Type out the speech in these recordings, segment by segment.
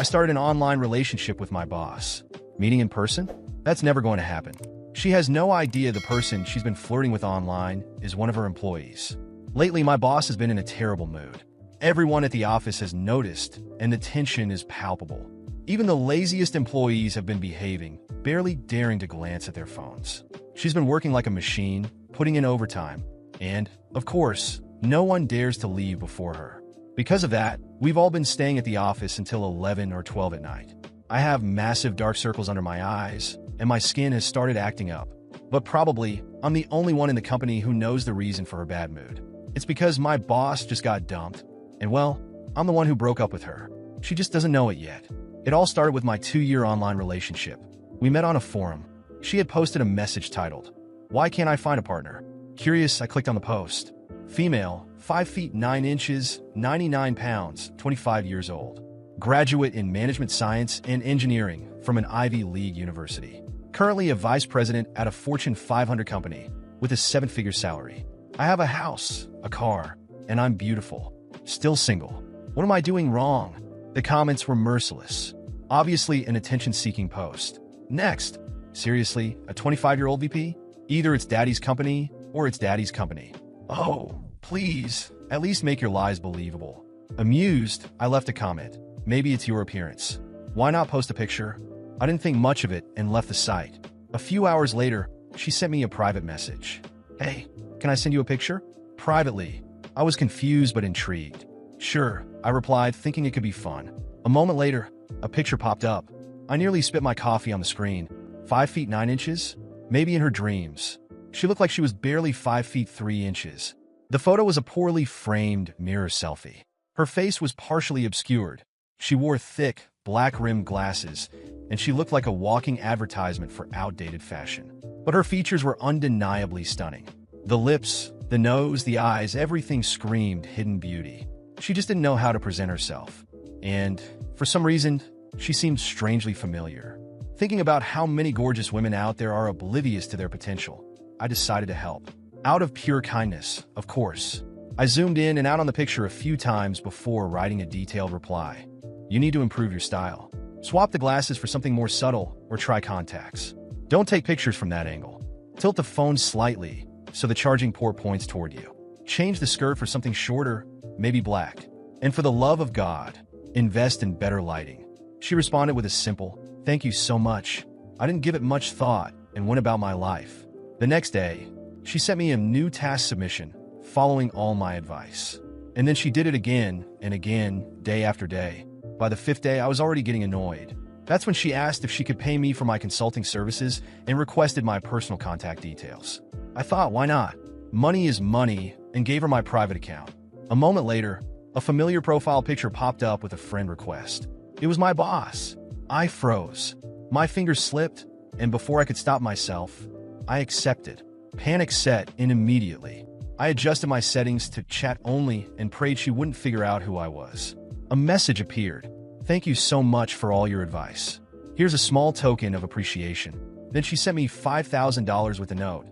I started an online relationship with my boss. Meeting in person? That's never going to happen. She has no idea the person she's been flirting with online is one of her employees. Lately, my boss has been in a terrible mood. Everyone at the office has noticed, and the tension is palpable. Even the laziest employees have been behaving, barely daring to glance at their phones. She's been working like a machine, putting in overtime, and, of course, no one dares to leave before her. Because of that, we've all been staying at the office until 11 or 12 at night. I have massive dark circles under my eyes, and my skin has started acting up. But probably, I'm the only one in the company who knows the reason for her bad mood. It's because my boss just got dumped, and well, I'm the one who broke up with her. She just doesn't know it yet. It all started with my 2-year online relationship. We met on a forum. She had posted a message titled, "Why can't I find a partner?" Curious, I clicked on the post. Female, 5 feet 9 inches, 99 pounds, 25 years old. Graduate in management science and engineering from an Ivy League university. Currently a vice president at a Fortune 500 company with a 7-figure salary. I have a house, a car, and I'm beautiful. Still single. What am I doing wrong? The comments were merciless. Obviously an attention-seeking post. Next. Seriously, a 25-year-old VP? Either it's daddy's company or it's daddy's company. Oh, please, at least make your lies believable. Amused, I left a comment. Maybe it's your appearance. Why not post a picture? I didn't think much of it and left the site. A few hours later, she sent me a private message. "Hey, can I send you a picture?" Privately. I was confused but intrigued. "Sure," I replied, thinking it could be fun. A moment later, a picture popped up. I nearly spit my coffee on the screen. 5 feet 9 inches? Maybe in her dreams. She looked like she was barely 5 feet 3 inches. The photo was a poorly framed mirror selfie. Her face was partially obscured. She wore thick, black-rimmed glasses, and she looked like a walking advertisement for outdated fashion. But her features were undeniably stunning. The lips, the nose, the eyes, everything screamed hidden beauty. She just didn't know how to present herself. And, for some reason, she seemed strangely familiar. Thinking about how many gorgeous women out there are oblivious to their potential, I decided to help. Out of pure kindness, of course. I zoomed in and out on the picture a few times before writing a detailed reply. "You need to improve your style. Swap the glasses for something more subtle or try contacts. Don't take pictures from that angle. Tilt the phone slightly so the charging port points toward you. Change the skirt for something shorter, maybe black. And for the love of God, invest in better lighting." She responded with a simple, "Thank you so much." I didn't give it much thought and went about my life. The next day, she sent me a new task submission, following all my advice. And then she did it again and again, day after day. By the 5th day, I was already getting annoyed. That's when she asked if she could pay me for my consulting services and requested my personal contact details. I thought, why not? Money is money, and gave her my private account. A moment later, a familiar profile picture popped up with a friend request. It was my boss. I froze. My fingers slipped, and before I could stop myself, I accepted. Panic set in immediately. I adjusted my settings to chat only and prayed she wouldn't figure out who I was. A message appeared. "Thank you so much for all your advice. Here's a small token of appreciation." Then she sent me $5,000 with a note.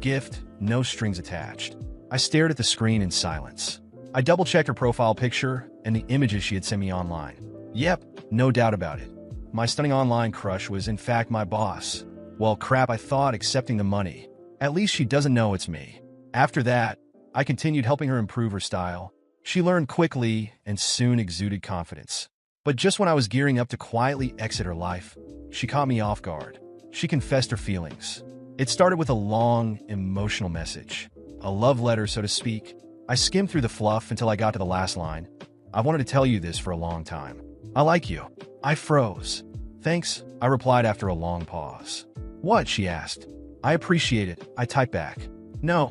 Gift, no strings attached. I stared at the screen in silence. I double-checked her profile picture and the images she had sent me online. Yep, no doubt about it. My stunning online crush was in fact my boss. Well, crap, I thought, accepting the money. At least she doesn't know it's me. After that, I continued helping her improve her style. She learned quickly and soon exuded confidence. But just when I was gearing up to quietly exit her life, she caught me off guard. She confessed her feelings. It started with a long, emotional message. A love letter, so to speak. I skimmed through the fluff until I got to the last line. "I've wanted to tell you this for a long time. I like you." I froze. "Thanks," I replied after a long pause. "What?" she asked. "I appreciate it," I typed back. "No,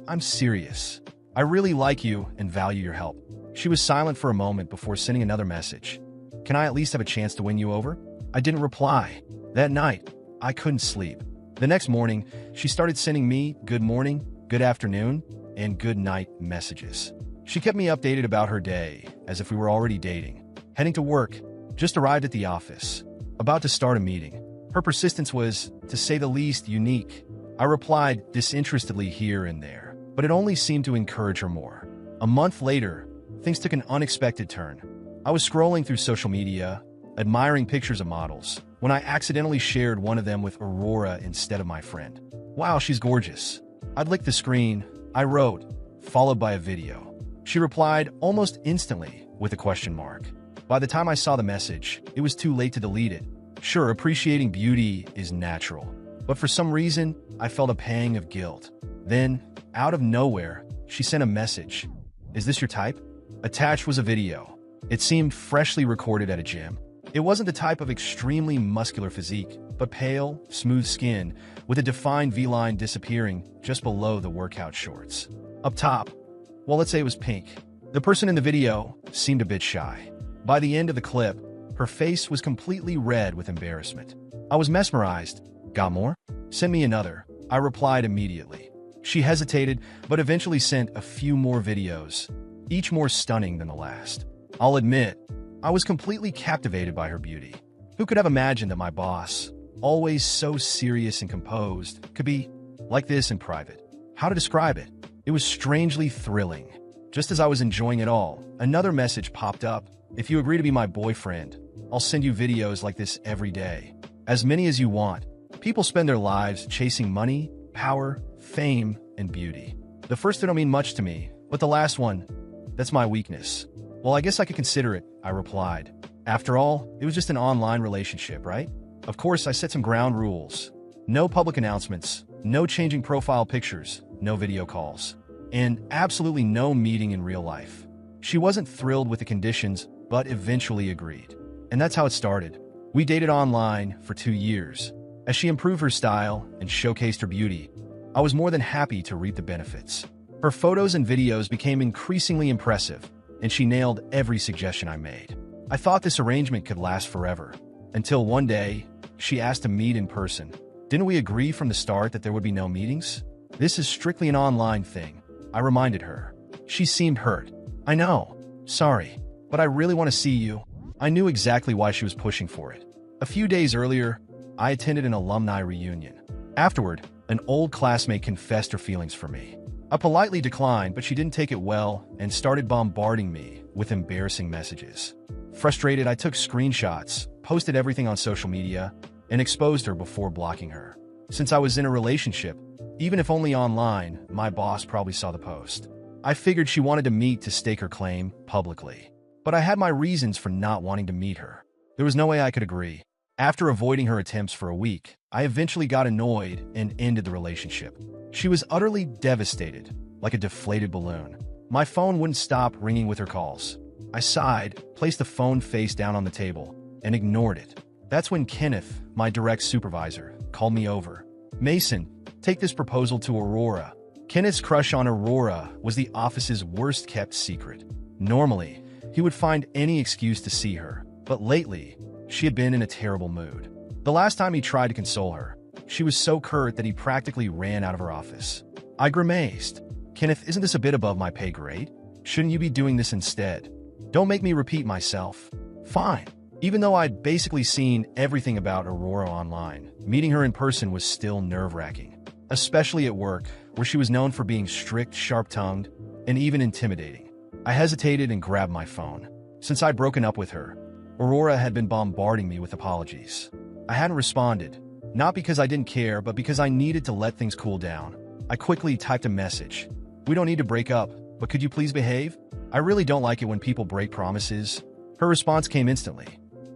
I'm serious. I really like you and value your help." She was silent for a moment before sending another message. "Can I at least have a chance to win you over?" I didn't reply. That night, I couldn't sleep. The next morning, she started sending me good morning, good afternoon, and good night messages. She kept me updated about her day, as if we were already dating. Heading to work, just arrived at the office, about to start a meeting. Her persistence was, to say the least, unique. I replied disinterestedly here and there, but it only seemed to encourage her more. A month later, things took an unexpected turn. I was scrolling through social media, admiring pictures of models, when I accidentally shared one of them with Aurora instead of my friend. Wow, she's gorgeous. I'd licked the screen, I wrote, followed by a video. She replied almost instantly with a question mark. By the time I saw the message, it was too late to delete it. Sure, appreciating beauty is natural, but for some reason, I felt a pang of guilt. Then, out of nowhere, she sent a message. Is this your type? Attached was a video. It seemed freshly recorded at a gym. It wasn't the type of extremely muscular physique, but pale, smooth skin with a defined V-line disappearing just below the workout shorts. Up top, well, let's say it was pink. The person in the video seemed a bit shy. By the end of the clip, her face was completely red with embarrassment. I was mesmerized. Got more? Send me another. I replied immediately. She hesitated, but eventually sent a few more videos, each more stunning than the last. I'll admit, I was completely captivated by her beauty. Who could have imagined that my boss, always so serious and composed, could be like this in private? How to describe it? It was strangely thrilling. Just as I was enjoying it all, another message popped up. If you agree to be my boyfriend, I'll send you videos like this every day. As many as you want. People spend their lives chasing money, power, fame, and beauty. The first two don't mean much to me, but the last one, that's my weakness. Well, I guess I could consider it, I replied. After all, it was just an online relationship, right? Of course, I set some ground rules. No public announcements, no changing profile pictures, no video calls, and absolutely no meeting in real life. She wasn't thrilled with the conditions, but eventually agreed. And that's how it started. We dated online for 2 years. As she improved her style and showcased her beauty, I was more than happy to reap the benefits. Her photos and videos became increasingly impressive, and she nailed every suggestion I made. I thought this arrangement could last forever, until one day, she asked to meet in person. Didn't we agree from the start that there would be no meetings? This is strictly an online thing, I reminded her. She seemed hurt. I know. Sorry, but I really want to see you. I knew exactly why she was pushing for it. A few days earlier, I attended an alumni reunion. Afterward, an old classmate confessed her feelings for me. I politely declined, but she didn't take it well and started bombarding me with embarrassing messages. Frustrated, I took screenshots, posted everything on social media, and exposed her before blocking her. Since I was in a relationship, even if only online, my boss probably saw the post. I figured she wanted to meet to stake her claim publicly. But I had my reasons for not wanting to meet her. There was no way I could agree. After avoiding her attempts for a week, I eventually got annoyed and ended the relationship. She was utterly devastated, like a deflated balloon. My phone wouldn't stop ringing with her calls. I sighed, placed the phone face down on the table, and ignored it. That's when Kenneth, my direct supervisor, called me over. Mason, take this proposal to Aurora. Kenneth's crush on Aurora was the office's worst-kept secret. Normally, he would find any excuse to see her, but lately, she had been in a terrible mood. The last time he tried to console her, she was so curt that he practically ran out of her office. I grimaced. Kenneth, isn't this a bit above my pay grade? Shouldn't you be doing this instead? Don't make me repeat myself. Fine. Even though I'd basically seen everything about Aurora online, meeting her in person was still nerve-wracking, especially at work, where she was known for being strict, sharp-tongued, and even intimidating. I hesitated and grabbed my phone. Since I'd broken up with her, Aurora had been bombarding me with apologies. I hadn't responded, not because I didn't care, but because I needed to let things cool down. I quickly typed a message. We don't need to break up, but could you please behave? I really don't like it when people break promises. Her response came instantly.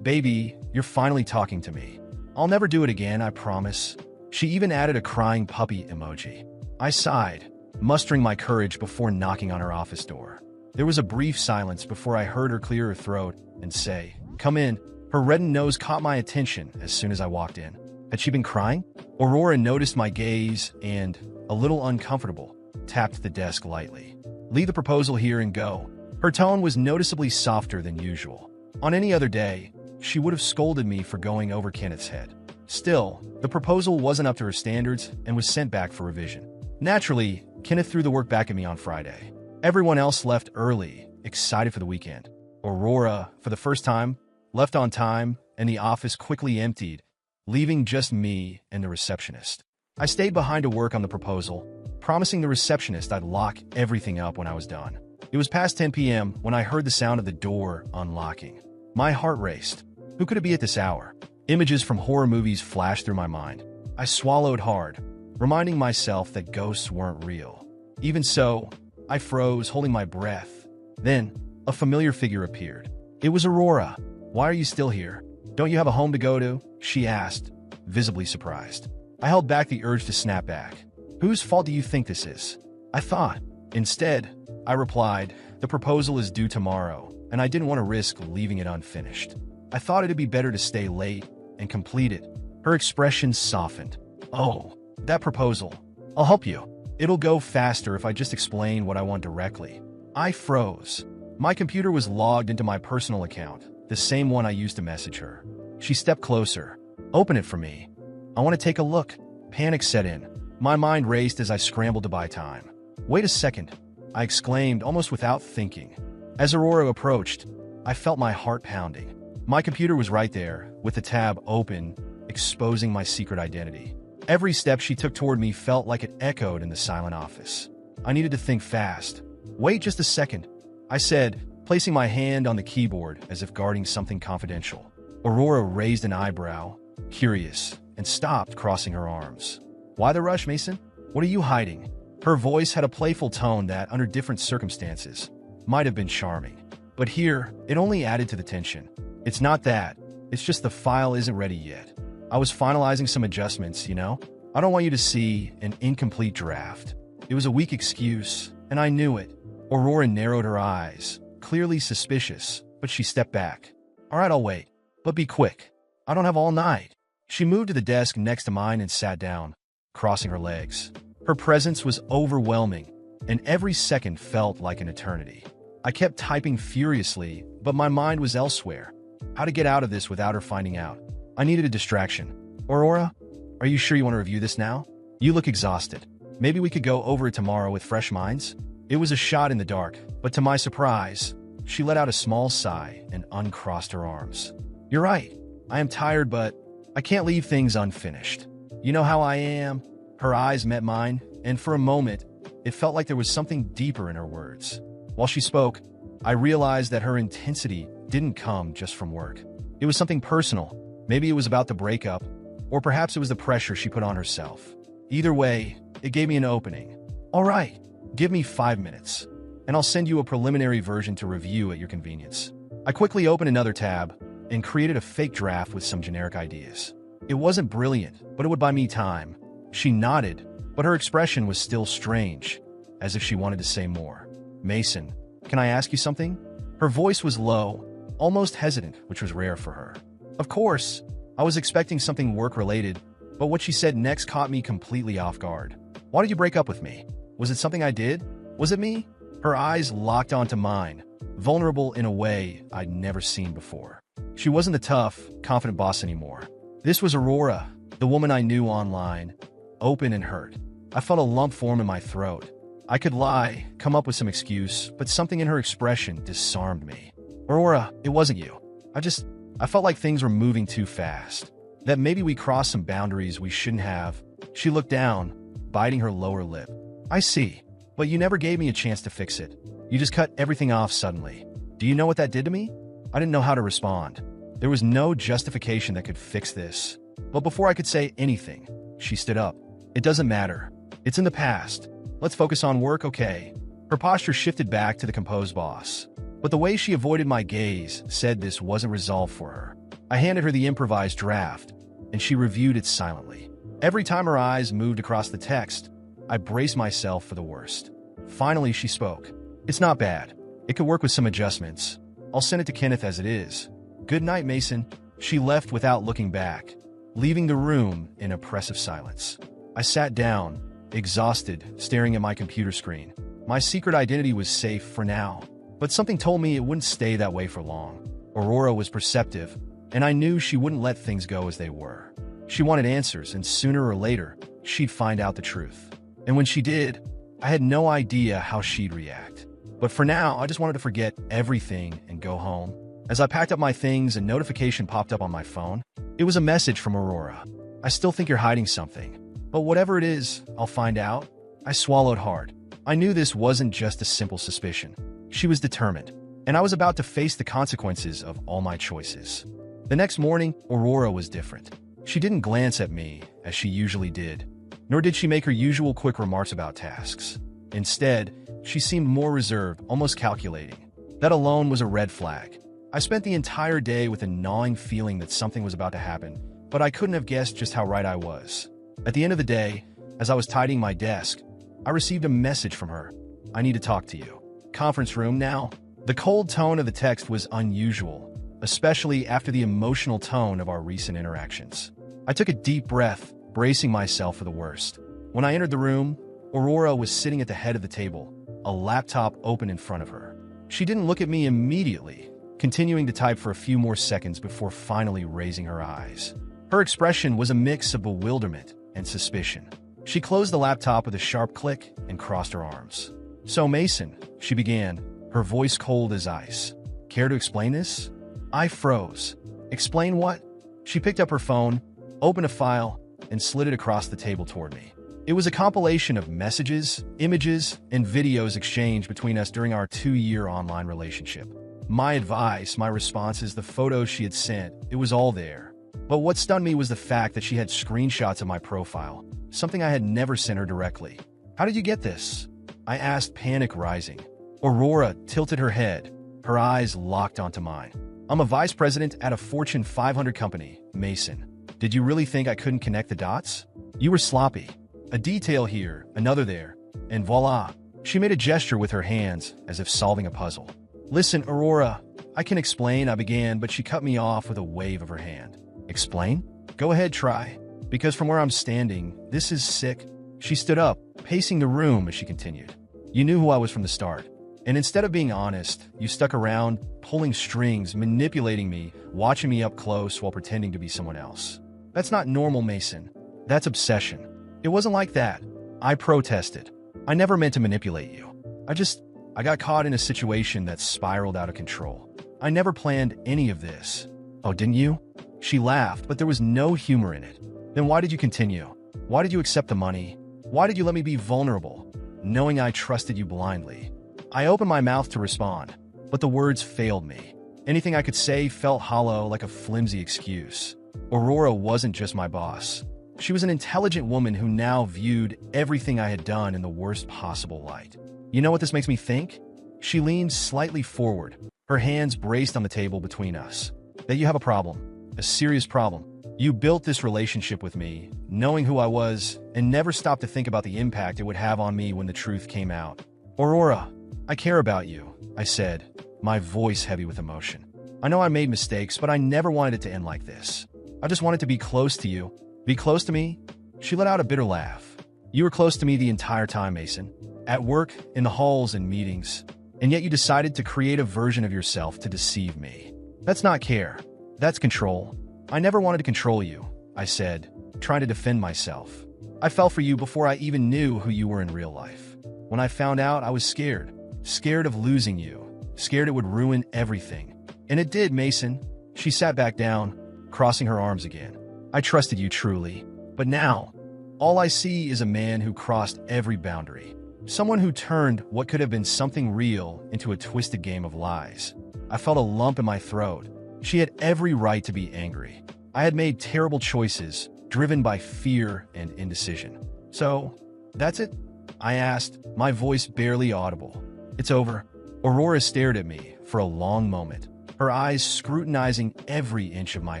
Baby, you're finally talking to me. I'll never do it again, I promise. She even added a crying puppy emoji. I sighed, mustering my courage before knocking on her office door. There was a brief silence before I heard her clear her throat and say, "Come in." Her reddened nose caught my attention as soon as I walked in. Had she been crying? Aurora noticed my gaze and, a little uncomfortable, tapped the desk lightly. Leave the proposal here and go. Her tone was noticeably softer than usual. On any other day, she would have scolded me for going over Kenneth's head. Still, the proposal wasn't up to her standards and was sent back for revision. Naturally, Kenneth threw the work back at me on Friday. Everyone else left early, excited for the weekend. Aurora, for the first time, left on time, and the office quickly emptied, leaving just me and the receptionist. I stayed behind to work on the proposal, promising the receptionist I'd lock everything up when I was done. It was past 10 p.m. when I heard the sound of the door unlocking. My heart raced. Who could it be at this hour? Images from horror movies flashed through my mind. I swallowed hard, reminding myself that ghosts weren't real. Even so, I froze, holding my breath. Then, a familiar figure appeared. It was Aurora. Why are you still here? Don't you have a home to go to? She asked, visibly surprised. I held back the urge to snap back. Whose fault do you think this is? I thought. Instead, I replied, the proposal is due tomorrow, and I didn't want to risk leaving it unfinished. I thought it'd be better to stay late and complete it. Her expression softened. Oh, that proposal. I'll help you. It'll go faster if I just explain what I want directly. I froze. My computer was logged into my personal account, the same one I used to message her. She stepped closer. Open it for me. I want to take a look. Panic set in. My mind raced as I scrambled to buy time. Wait a second, I exclaimed almost without thinking. As Aurora approached, I felt my heart pounding. My computer was right there, with the tab open, exposing my secret identity. Every step she took toward me felt like it echoed in the silent office. I needed to think fast. Wait just a second, I said, placing my hand on the keyboard as if guarding something confidential. Aurora raised an eyebrow, curious, and stopped, crossing her arms. Why the rush, Mason? What are you hiding? Her voice had a playful tone that, under different circumstances, might have been charming. But here, it only added to the tension. It's not that. It's just the file isn't ready yet. I was finalizing some adjustments, you know? I don't want you to see an incomplete draft. It was a weak excuse, and I knew it. Aurora narrowed her eyes, clearly suspicious, but she stepped back. All right, I'll wait. But be quick. I don't have all night. She moved to the desk next to mine and sat down, crossing her legs. Her presence was overwhelming, and every second felt like an eternity. I kept typing furiously, but my mind was elsewhere. How to get out of this without her finding out. I needed a distraction. Aurora, are you sure you want to review this now? You look exhausted. Maybe we could go over it tomorrow with fresh minds? It was a shot in the dark, but to my surprise, she let out a small sigh and uncrossed her arms. You're right. I am tired, but I can't leave things unfinished. You know how I am? Her eyes met mine, and for a moment, it felt like there was something deeper in her words. While she spoke, I realized that her intensity didn't come just from work. It was something personal. Maybe it was about the breakup, or perhaps it was the pressure she put on herself. Either way, it gave me an opening. All right, give me 5 minutes, and I'll send you a preliminary version to review at your convenience. I quickly opened another tab and created a fake draft with some generic ideas. It wasn't brilliant, but it would buy me time. She nodded, but her expression was still strange, as if she wanted to say more. Mason, can I ask you something? Her voice was low, almost hesitant, which was rare for her. Of course, I was expecting something work-related, but what she said next caught me completely off guard. Why did you break up with me? Was it something I did? Was it me? Her eyes locked onto mine, vulnerable in a way I'd never seen before. She wasn't the tough, confident boss anymore. This was Aurora, the woman I knew online, open and hurt. I felt a lump form in my throat. I could lie, come up with some excuse, but something in her expression disarmed me. Aurora, it wasn't you. I felt like things were moving too fast. That maybe we crossed some boundaries we shouldn't have. She looked down, biting her lower lip. I see, but you never gave me a chance to fix it. You just cut everything off suddenly. Do you know what that did to me? I didn't know how to respond. There was no justification that could fix this. But before I could say anything, she stood up. It doesn't matter. It's in the past. Let's focus on work, okay? Her posture shifted back to the composed boss. But the way she avoided my gaze said this wasn't resolved for her. I handed her the improvised draft, and she reviewed it silently. Every time her eyes moved across the text, I braced myself for the worst. Finally, she spoke. It's not bad. It could work with some adjustments. I'll send it to Kenneth as it is. Good night, Mason. She left without looking back, leaving the room in oppressive silence. I sat down, exhausted, staring at my computer screen. My secret identity was safe for now, but something told me it wouldn't stay that way for long. Aurora was perceptive, and I knew she wouldn't let things go as they were. She wanted answers, and sooner or later, she'd find out the truth. And when she did, I had no idea how she'd react. But for now, I just wanted to forget everything and go home. As I packed up my things, a notification popped up on my phone. It was a message from Aurora. I still think you're hiding something, but whatever it is, I'll find out. I swallowed hard. I knew this wasn't just a simple suspicion. She was determined, and I was about to face the consequences of all my choices. The next morning, Aurora was different. She didn't glance at me, as she usually did, nor did she make her usual quick remarks about tasks. Instead, she seemed more reserved, almost calculating. That alone was a red flag. I spent the entire day with a gnawing feeling that something was about to happen, but I couldn't have guessed just how right I was. At the end of the day, as I was tidying my desk, I received a message from her. "I need to talk to you. Conference room now." The cold tone of the text was unusual, especially after the emotional tone of our recent interactions. I took a deep breath, bracing myself for the worst. When I entered the room, Aurora was sitting at the head of the table, a laptop open in front of her. She didn't look at me immediately, continuing to type for a few more seconds before finally raising her eyes. Her expression was a mix of bewilderment and suspicion. She closed the laptop with a sharp click and crossed her arms. "So, Mason," she began, her voice cold as ice. "Care to explain this?" I froze. "Explain what?" She picked up her phone, opened a file, and slid it across the table toward me. It was a compilation of messages, images, and videos exchanged between us during our 2-year online relationship. My advice, my responses, the photos she had sent, it was all there. But what stunned me was the fact that she had screenshots of my profile, something I had never sent her directly. "How did you get this?" I asked, panic rising. Aurora tilted her head, her eyes locked onto mine. "I'm a vice president at a Fortune 500 company, Mason. Did you really think I couldn't connect the dots? You were sloppy. A detail here, another there, and voila." She made a gesture with her hands, as if solving a puzzle. "Listen, Aurora, I can explain," I began, but she cut me off with a wave of her hand. "Explain? Go ahead, try. Because from where I'm standing, this is sick." She stood up, pacing the room as she continued. "You knew who I was from the start. And instead of being honest, you stuck around, pulling strings, manipulating me, watching me up close while pretending to be someone else. That's not normal, Mason. That's obsession." "It wasn't like that." I protested. "I never meant to manipulate you. I got caught in a situation that spiraled out of control. I never planned any of this." "Oh, didn't you?" She laughed, but there was no humor in it. "Then why did you continue? Why did you accept the money? Why did you let me be vulnerable, knowing I trusted you blindly?" I opened my mouth to respond, but the words failed me. Anything I could say felt hollow, like a flimsy excuse. Aurora wasn't just my boss. She was an intelligent woman who now viewed everything I had done in the worst possible light. "You know what this makes me think?" She leaned slightly forward, her hands braced on the table between us. "That you have a problem, a serious problem. You built this relationship with me, knowing who I was, and never stopped to think about the impact it would have on me when the truth came out." "Aurora, I care about you," I said, my voice heavy with emotion. "I know I made mistakes, but I never wanted it to end like this. I just wanted to be close to you." "Be close to me?" She let out a bitter laugh. "You were close to me the entire time, Mason. At work, in the halls and meetings. And yet you decided to create a version of yourself to deceive me. That's not care. That's control." "I never wanted to control you," I said, trying to defend myself. "I fell for you before I even knew who you were in real life. When I found out, I was scared. Scared of losing you. Scared it would ruin everything. And it did, Mason." She sat back down, crossing her arms again. "I trusted you truly. But now, all I see is a man who crossed every boundary. Someone who turned what could have been something real into a twisted game of lies." I felt a lump in my throat. She had every right to be angry. I had made terrible choices, driven by fear and indecision. "So, that's it?" I asked, my voice barely audible. "It's over." Aurora stared at me for a long moment, her eyes scrutinizing every inch of my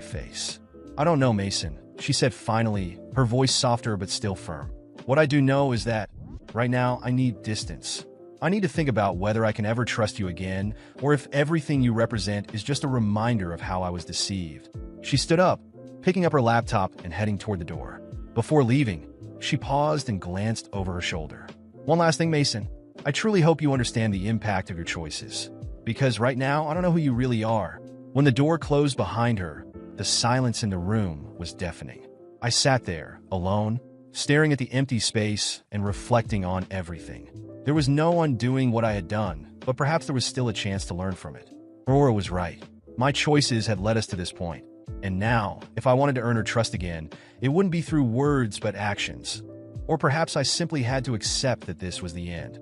face. "I don't know, Mason," she said finally, her voice softer but still firm. "What I do know is that, right now, I need distance. I need to think about whether I can ever trust you again, or if everything you represent is just a reminder of how I was deceived." She stood up, picking up her laptop and heading toward the door. Before leaving, she paused and glanced over her shoulder. "One last thing, Mason. I truly hope you understand the impact of your choices. Because right now, I don't know who you really are." When the door closed behind her, the silence in the room was deafening. I sat there, alone, staring at the empty space and reflecting on everything. There was no undoing what I had done, but perhaps there was still a chance to learn from it. Aurora was right. My choices had led us to this point. And now, if I wanted to earn her trust again, it wouldn't be through words but actions. Or perhaps I simply had to accept that this was the end.